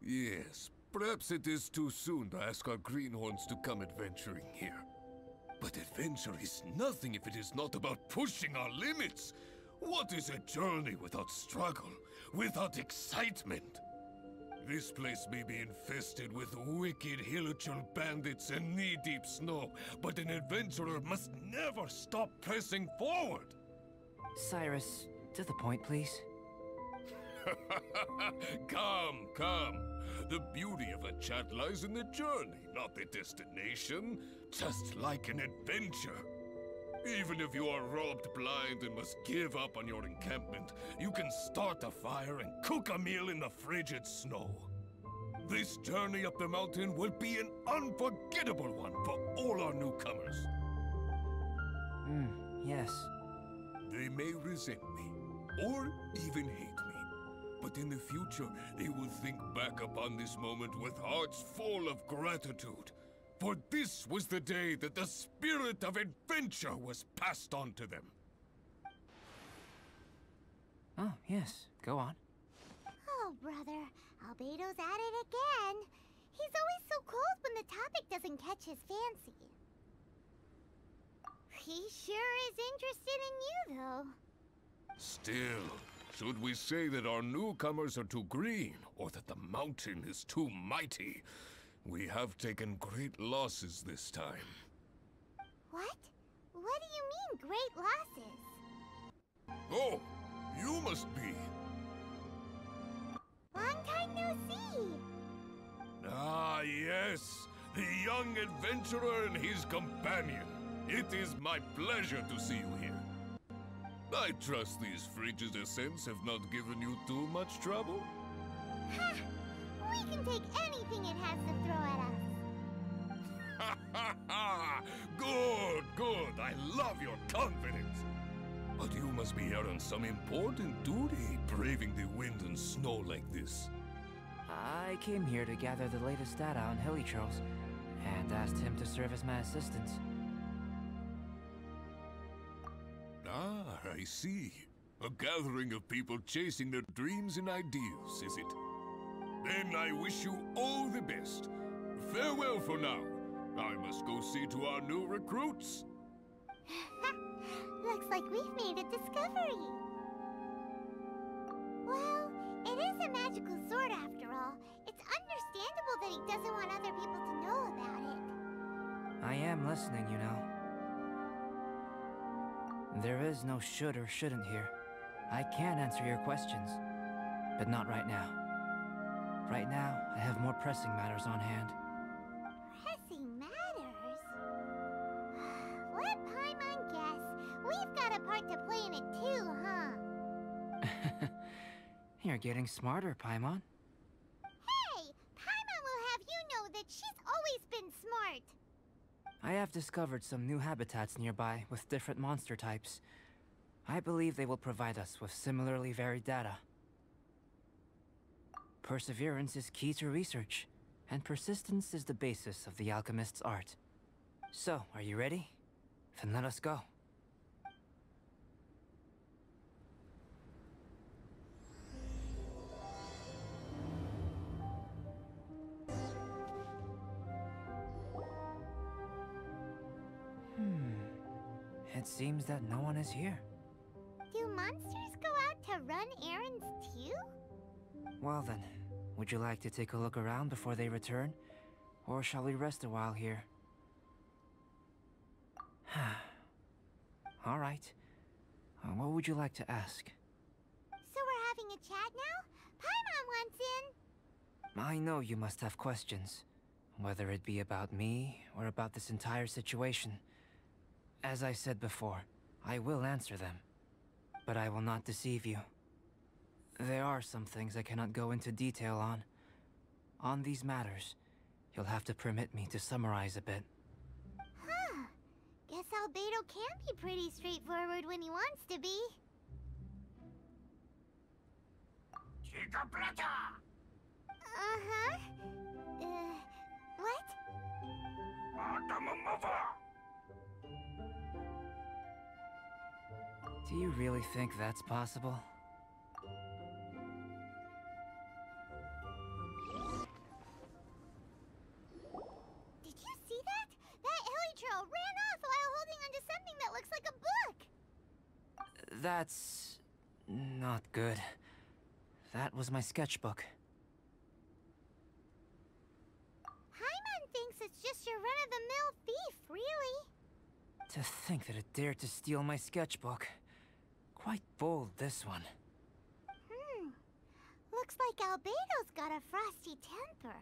Yes, perhaps it is too soon to ask our greenhorns to come adventuring here. But adventure is nothing if it is not about pushing our limits. What is a journey without struggle, without excitement? This place may be infested with wicked hilichurl bandits and knee-deep snow, but an adventurer must never stop pressing forward! Cyrus, to the point, please. Come, come. The beauty of a chat lies in the journey, not the destination. Just like an adventure. Even if you are robbed blind and must give up on your encampment, you can start a fire and cook a meal in the frigid snow. This journey up the mountain will be an unforgettable one for all our newcomers. Yes. They may resent me, or even hate me. But in the future, they will think back upon this moment with hearts full of gratitude. For this was the day that the spirit of adventure was passed on to them. Oh, yes. Go on. Oh, brother. Albedo's at it again. He's always so cold when the topic doesn't catch his fancy. He sure is interested in you, though. Still, should we say that our newcomers are too green, or that the mountain is too mighty? We have taken great losses this time. What? What do you mean, great losses? Oh, you must be. Long time no see. Ah, yes. The young adventurer and his companion. It is my pleasure to see you here. I trust these frigid ascents have not given you too much trouble? Ha! We can take anything it has to throw at us. Ha ha ha! Good, good. I love your confidence. But you must be here on some important duty, braving the wind and snow like this. I came here to gather the latest data on hilichurls, and asked him to serve as my assistant. Ah, I see. A gathering of people chasing their dreams and ideals, is it? Then I wish you all the best. Farewell for now. I must go see to our new recruits. Looks like we've made a discovery. Well, it is a magical sword after all. It's understandable that he doesn't want other people to know about it. I am listening, you know. There is no should or shouldn't here. I can answer your questions, but not right now. Right now, I have more pressing matters on hand. Pressing matters? Let Paimon guess. We've got a part to play in it too, huh? You're getting smarter, Paimon. Hey! Paimon will have you know that she's always been smart. I have discovered some new habitats nearby with different monster types. I believe they will provide us with similarly varied data. Perseverance is key to research, and persistence is the basis of the alchemist's art. So, are you ready? Then let us go. It seems that no one is here. Do monsters go out to run errands too? Well then, would you like to take a look around before they return? Or shall we rest a while here? All right. What would you like to ask? So we're having a chat now? Paimon wants in. I know you must have questions, whether it be about me or about this entire situation. As I said before, I will answer them, but I will not deceive you. There are some things I cannot go into detail on. On these matters, you'll have to permit me to summarize a bit. Huh. Guess Albedo can be pretty straightforward when he wants to be. Uh-huh. What? Do you really think that's possible? looks like a book! That's... not good. That was my sketchbook. Paimon thinks it's just your run-of-the-mill thief, really. To think that it dared to steal my sketchbook. Quite bold, this one. Looks like Albedo's got a frosty temper.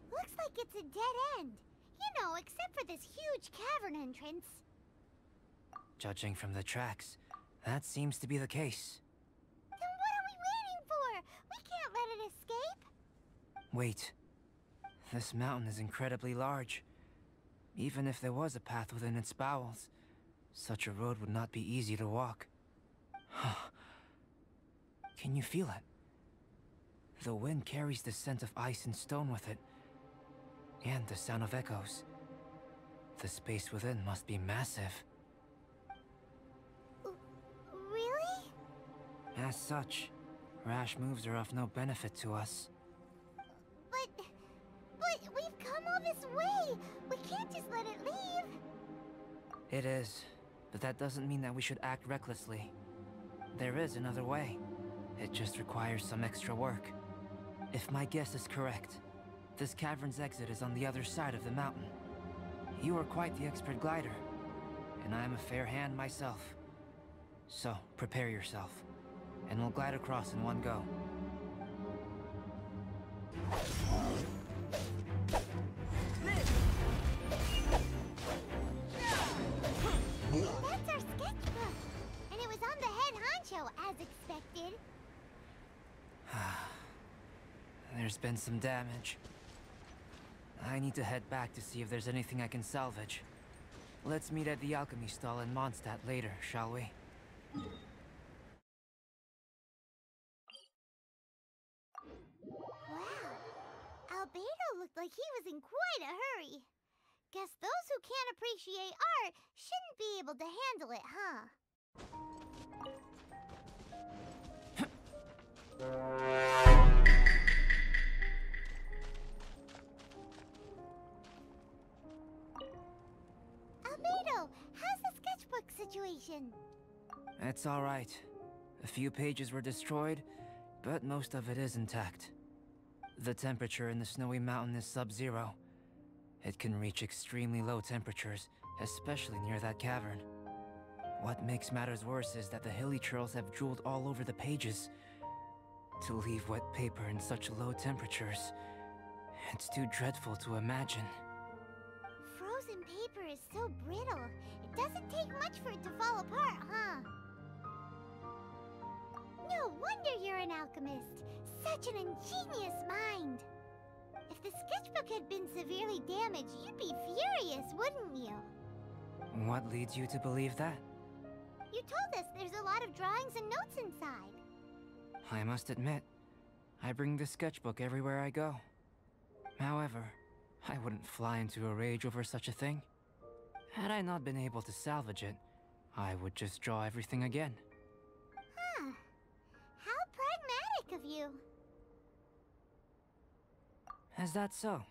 Looks like it's a dead end. You know, except for this huge cavern entrance. Judging from the tracks, that seems to be the case. Then what are we waiting for? We can't let it escape. Wait. This mountain is incredibly large. Even if there was a path within its bowels, such a road would not be easy to walk. Can you feel it? The wind carries the scent of ice and stone with it, and the sound of echoes. The space within must be massive. Really? As such, rash moves are of no benefit to us. But we've come all this way. We can't just let it leave. It is, but that doesn't mean that we should act recklessly. There is another way. It just requires some extra work. If my guess is correct, this cavern's exit is on the other side of the mountain. You are quite the expert glider, and I am a fair hand myself. So, prepare yourself, and we'll glide across in one go. That's our sketchbook, and it was on the head honcho, as expected. There's been some damage. I need to head back to see if there's anything I can salvage. Let's meet at the alchemy stall in Mondstadt later, shall we? Wow. Albedo looked like he was in quite a hurry. Guess those who can't appreciate art shouldn't be able to handle it, huh? Albedo, how's the sketchbook situation? It's all right. A few pages were destroyed, but most of it is intact. The temperature in the snowy mountain is sub-zero. It can reach extremely low temperatures, especially near that cavern. What makes matters worse is that the hilly trails have drooled all over the pages. To leave wet paper in such low temperatures, it's too dreadful to imagine. Frozen paper is so brittle. It doesn't take much for it to fall apart, huh? No wonder you're an alchemist. Such an ingenious mind. If the sketchbook had been severely damaged, you'd be furious, wouldn't you? What leads you to believe that? You told us there's a lot of drawings and notes inside. I must admit, I bring the sketchbook everywhere I go. However, I wouldn't fly into a rage over such a thing. Had I not been able to salvage it, I would just draw everything again. Huh. How pragmatic of you. Is that so?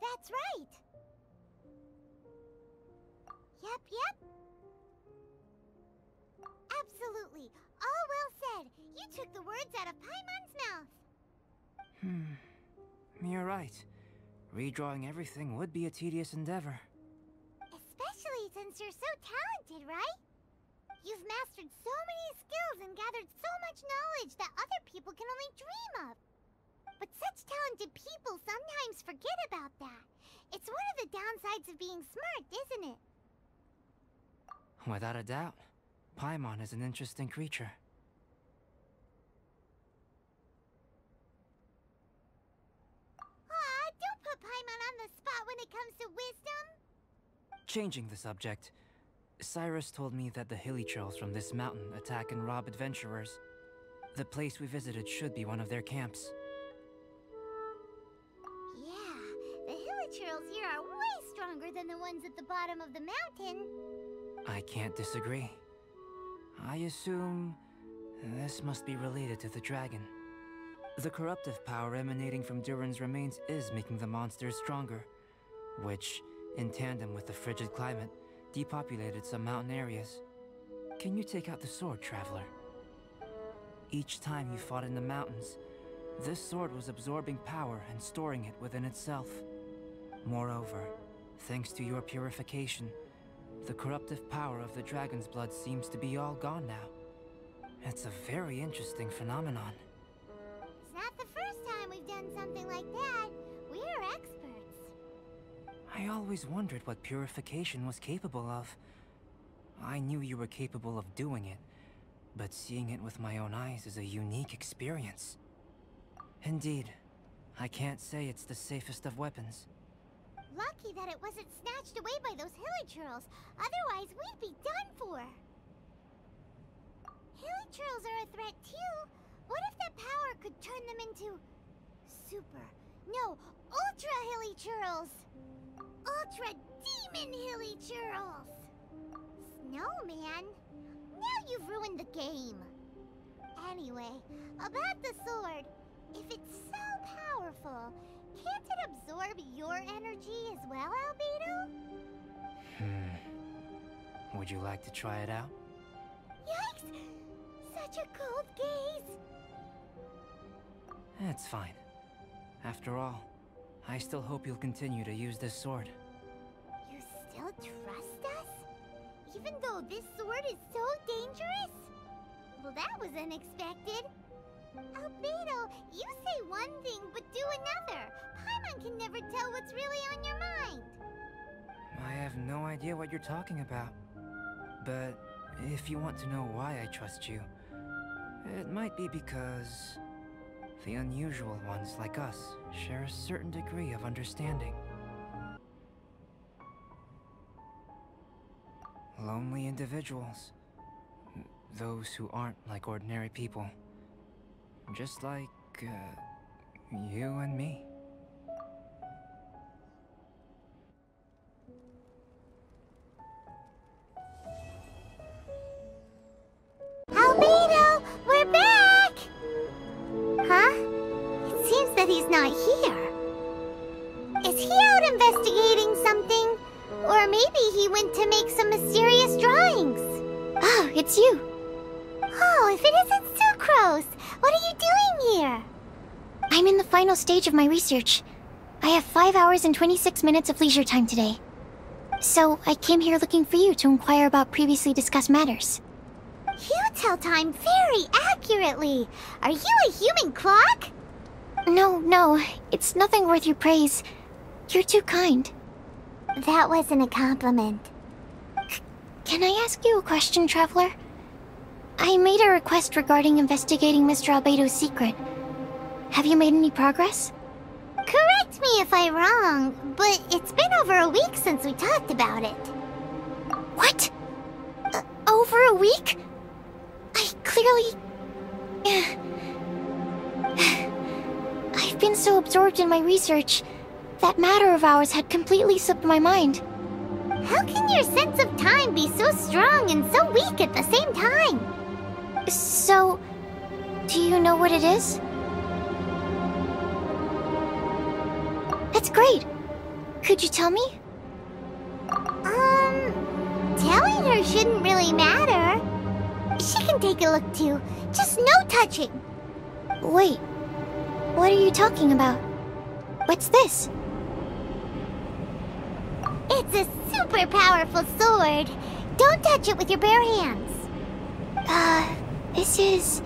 That's right. Yep. Absolutely. All well said. You took the words out of Paimon's mouth. You're right. Redrawing everything would be a tedious endeavor. Especially since you're so talented, right? You've mastered so many skills and gathered so much knowledge that other people can only dream of. But such talented people sometimes forget about that. It's one of the downsides of being smart, isn't it? Without a doubt. Paimon is an interesting creature. Aw, don't put Paimon on the spot when it comes to wisdom. Changing the subject, Cyrus told me that the hilly trails from this mountain attack and rob adventurers. The place we visited should be one of their camps. Yeah, the hilly trails here are way stronger than the ones at the bottom of the mountain. I can't disagree. I assume this must be related to the dragon. The corruptive power emanating from Durin's remains is making the monsters stronger, which, in tandem with the frigid climate, depopulated some mountain areas. Can you take out the sword, Traveler? Each time you fought in the mountains, this sword was absorbing power and storing it within itself. Moreover, thanks to your purification, the corruptive power of the dragon's blood seems to be all gone now. It's a very interesting phenomenon. It's not the first time we've done something like that. We're experts. I always wondered what purification was capable of. I knew you were capable of doing it, but seeing it with my own eyes is a unique experience. Indeed, I can't say it's the safest of weapons. Lucky that it wasn't snatched away by those hilichurls. Otherwise, we'd be done for. Hilichurls are a threat too. What if that power could turn them into ultra hilichurls? Ultra demon hilichurls. Snowman, now you've ruined the game. Anyway, about the sword. If it's so powerful, can't it absorb your energy as well, albedo? Would you like to try it out? Yikes! Such a cold gaze! It's fine. After all, I still hope you'll continue to use this sword. You still trust us? Even though this sword is so dangerous? Well, that was unexpected. Albedo, you say one thing but do another. Paimon can never tell what's really on your mind. I have no idea what you're talking about. But if you want to know why I trust you, it might be because the unusual ones like us share a certain degree of understanding. Lonely individuals. Those who aren't like ordinary people. Just like, you and me. Albedo, we're back! Huh? It seems that he's not here. Is he out investigating something? Or maybe he went to make some mysterious drawings. Oh, it's you. Oh, if it isn't Sucrose! What are you doing here? I'm in the final stage of my research. I have 5 hours and 26 minutes of leisure time today. So, I came here looking for you to inquire about previously discussed matters. You tell time very accurately. Are you a human clock? No, it's nothing worth your praise. You're too kind. That wasn't a compliment. Can I ask you a question, Traveler? I made a request regarding investigating Mr. Albedo's secret. Have you made any progress? Correct me if I'm wrong, but it's been over a week since we talked about it. What? Over a week? I clearly... I've been so absorbed in my research, that matter of ours had completely slipped my mind. How can your sense of time be so strong and so weak at the same time? So, do you know what it is? That's great. Could you tell me? Telling her shouldn't really matter. She can take a look too. Just no touching. Wait, what are you talking about? What's this? It's a super powerful sword. Don't touch it with your bare hands. This is...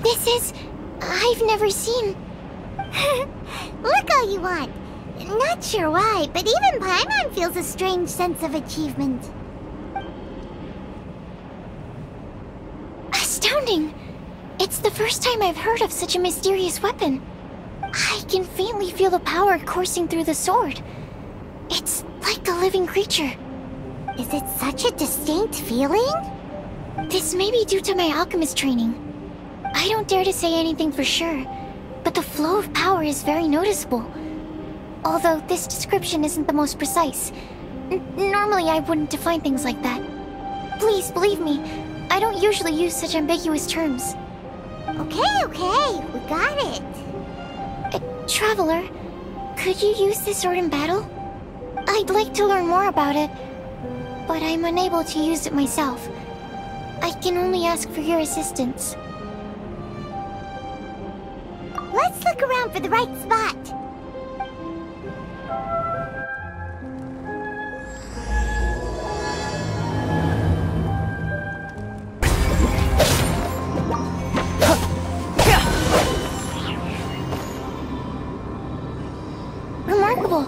This is... I've never seen... Look all you want. Not sure why, but even Paimon feels a strange sense of achievement. Astounding! It's the first time I've heard of such a mysterious weapon. I can faintly feel the power coursing through the sword. It's like a living creature. Is it such a distinct feeling? This may be due to my alchemist training. I don't dare to say anything for sure, but the flow of power is very noticeable. Although this description isn't the most precise. Normally I wouldn't define things like that. Please, believe me, I don't usually use such ambiguous terms. Okay, we got it. Traveler, could you use this sword in battle? I'd like to learn more about it, but I'm unable to use it myself. I can only ask for your assistance. Let's look around for the right spot. Remarkable.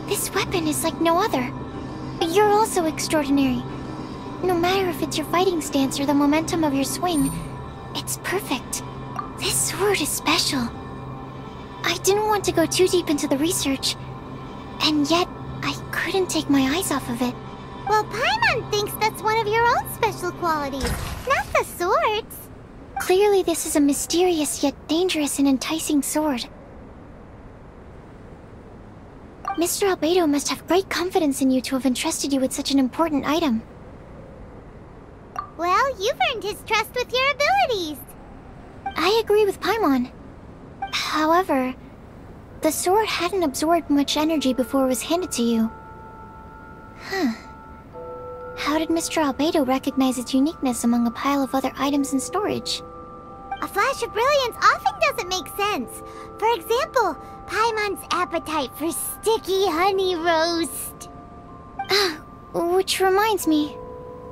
This weapon is like no other. You're also extraordinary. No matter if it's your fighting stance or the momentum of your swing, it's perfect. This sword is special. I didn't want to go too deep into the research, and yet I couldn't take my eyes off of it. Well, Paimon thinks that's one of your own special qualities, not the sword's. Clearly this is a mysterious yet dangerous and enticing sword. Mr. Albedo must have great confidence in you to have entrusted you with such an important item. Well, you've earned his trust with your abilities. I agree with Paimon. However, the sword hadn't absorbed much energy before it was handed to you. Huh. How did Mr. Albedo recognize its uniqueness among a pile of other items in storage? A flash of brilliance often doesn't make sense. For example, Paimon's appetite for sticky honey roast. Which reminds me,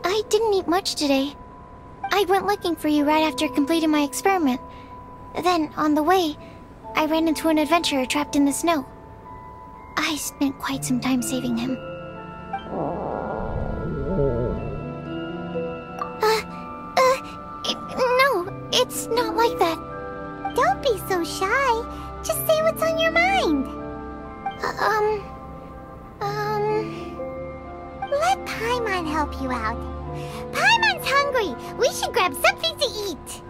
I didn't eat much today. I went looking for you right after completing my experiment. Then, on the way, I ran into an adventurer trapped in the snow. I spent quite some time saving him. No, it's not like that. Don't be so shy. Just say what's on your mind. Let Paimon help you out. Paimon's hungry. We should grab something to eat.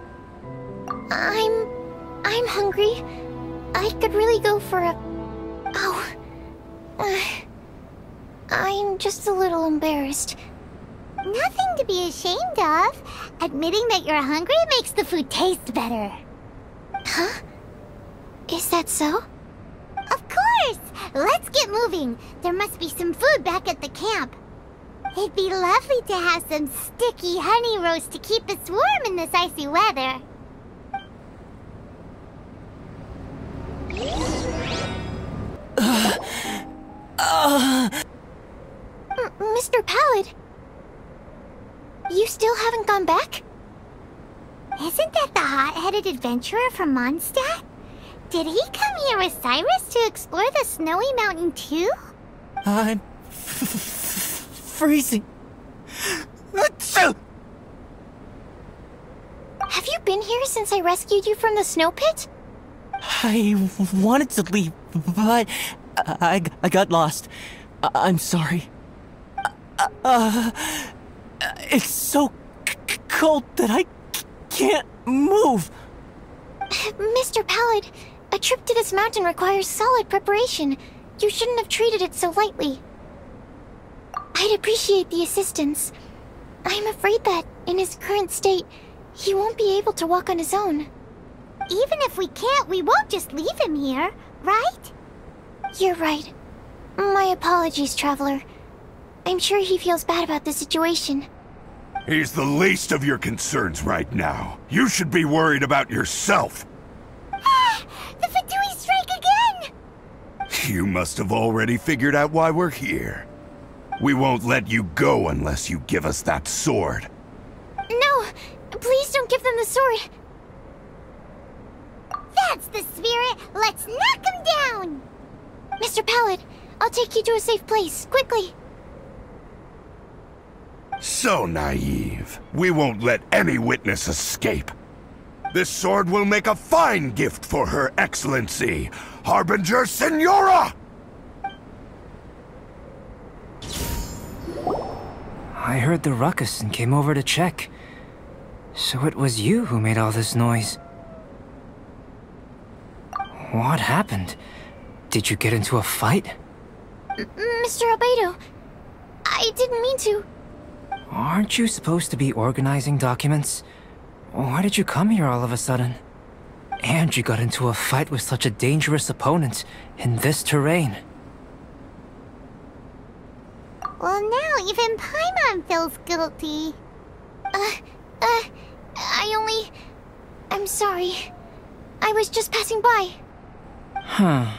I'm hungry. I could really go for a... Oh. I'm just a little embarrassed. Nothing to be ashamed of. Admitting that you're hungry makes the food taste better. Huh? Is that so? Of course! Let's get moving. There must be some food back at the camp. It'd be lovely to have some sticky honey roast to keep us warm in this icy weather. Mr. Pallid, you still haven't gone back? Isn't that the hot-headed adventurer from Mondstadt? Did he come here with Cyrus to explore the snowy mountain too? I'm freezing. Have you been here since I rescued you from the snow pit? I wanted to leave, but I got lost. I'm sorry. It's so cold that I can't move. Mr. Pallid, a trip to this mountain requires solid preparation. You shouldn't have treated it so lightly. I'd appreciate the assistance. I'm afraid that, in his current state, he won't be able to walk on his own. Even if we can't, we won't just leave him here, right? You're right. My apologies, Traveler. I'm sure he feels bad about the situation. He's the least of your concerns right now. You should be worried about yourself. The Fatui strike again! You must have already figured out why we're here. We won't let you go unless you give us that sword. No! Please don't give them the sword! That's the spirit! Let's knock him down! Mr. Pallid, I'll take you to a safe place, quickly! So naive. We won't let any witness escape. This sword will make a fine gift for Her Excellency, Harbinger Signora! I heard the ruckus and came over to check. So it was you who made all this noise. What happened? Did you get into a fight? Mr. Albedo, I didn't mean to. Aren't you supposed to be organizing documents? Why did you come here all of a sudden? And you got into a fight with such a dangerous opponent in this terrain. Well, now even Paimon feels guilty. I'm sorry. I was just passing by. Huh.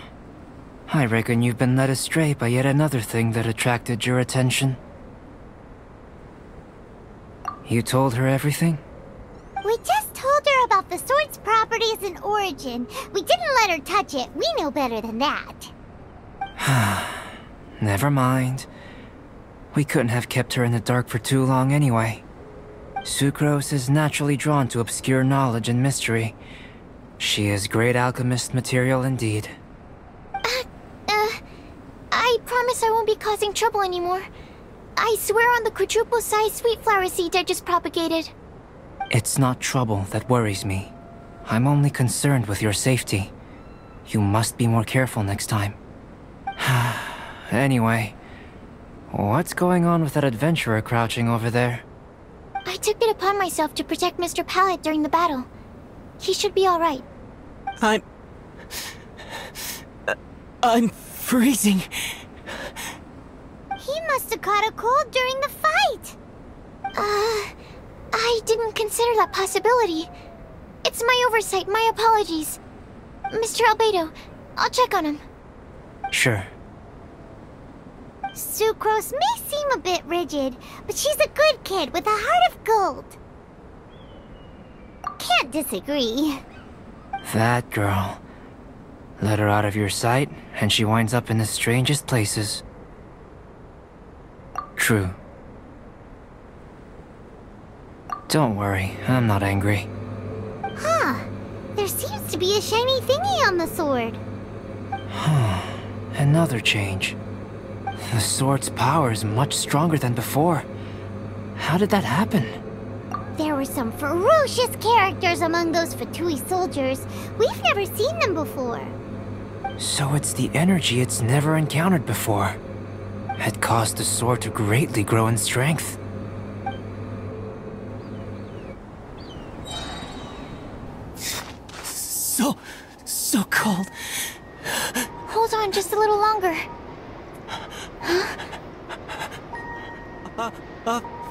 I reckon you've been led astray by yet another thing that attracted your attention. You told her everything? We just told her about the sword's properties and origin. We didn't let her touch it. We know better than that. Never mind. We couldn't have kept her in the dark for too long anyway. Sucrose is naturally drawn to obscure knowledge and mystery. She is great alchemist material indeed. I promise I won't be causing trouble anymore. I swear on the quadruple-sized sweet flower seed I just propagated. It's not trouble that worries me. I'm only concerned with your safety. You must be more careful next time. Anyway, what's going on with that adventurer crouching over there? I took it upon myself to protect Mr. Pallet during the battle. He should be alright. I'm freezing. He must have caught a cold during the fight. I didn't consider that possibility. It's my oversight, my apologies. Mr. Albedo, I'll check on him. Sure. Sucrose may seem a bit rigid, but she's a good kid with a heart of gold. Can't disagree. That girl. Let her out of your sight, and she winds up in the strangest places. True. Don't worry, I'm not angry. Huh. There seems to be a shiny thingy on the sword. Another change. The sword's power is much stronger than before. How did that happen? There were some ferocious characters among those Fatui soldiers. We've never seen them before. So it's the energy it's never encountered before. It caused the sword to greatly grow in strength. So cold. Hold on just a little longer.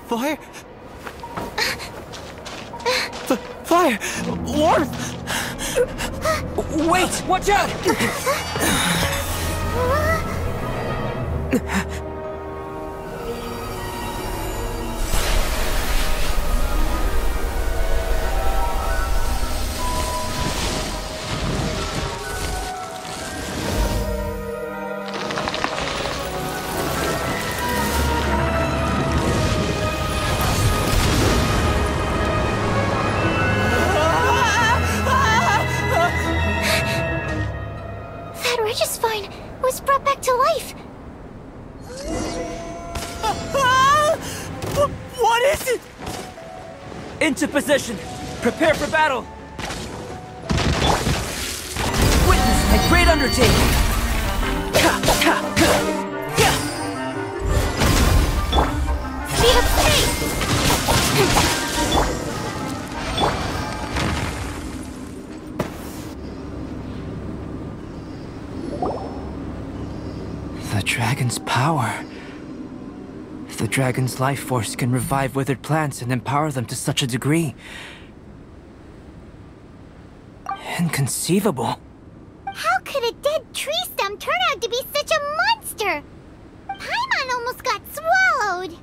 Fire? Fire! Warmth! Wait! Watch out! Just fine. Was brought back to life. What is it? Into position. Prepare for battle. Witness my great undertaking. Feet of faith. The dragon's power. The dragon's life force can revive withered plants and empower them to such a degree. Inconceivable. How could a dead tree stem turn out to be such a monster? Paimon almost got swallowed.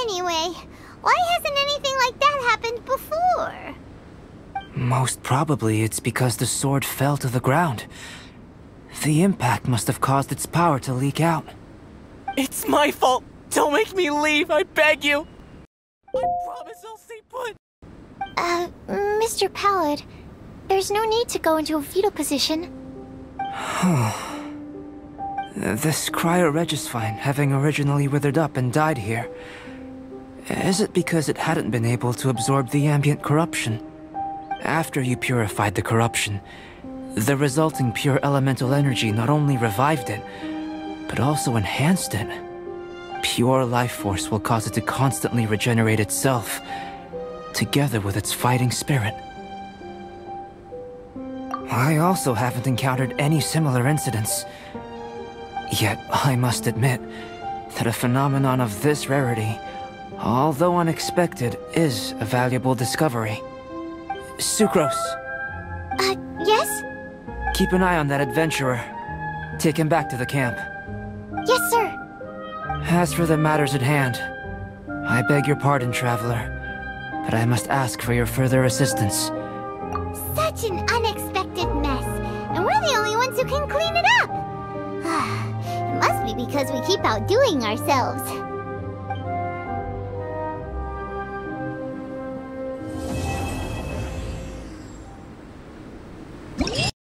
Anyway, why hasn't anything like that happened before? Most probably it's because the sword fell to the ground. The impact must have caused its power to leak out. It's my fault. Don't make me leave, I beg you. I promise I'll stay put. Mr. Pallet, there's no need to go into a fetal position. This cryoregisvine, having originally withered up and died here, is it because it hadn't been able to absorb the ambient corruption? After you purified the corruption, The resulting pure elemental energy not only revived it, but also enhanced it. Pure life force will cause it to constantly regenerate itself, together with its fighting spirit. I also haven't encountered any similar incidents. Yet, I must admit that a phenomenon of this rarity, although unexpected, is a valuable discovery. Sucrose! Yes? Keep an eye on that adventurer. Take him back to the camp. Yes, sir. As for the matters at hand, I beg your pardon, traveler, but I must ask for your further assistance. Such an unexpected mess, and we're the only ones who can clean it up. It must be because we keep outdoing ourselves.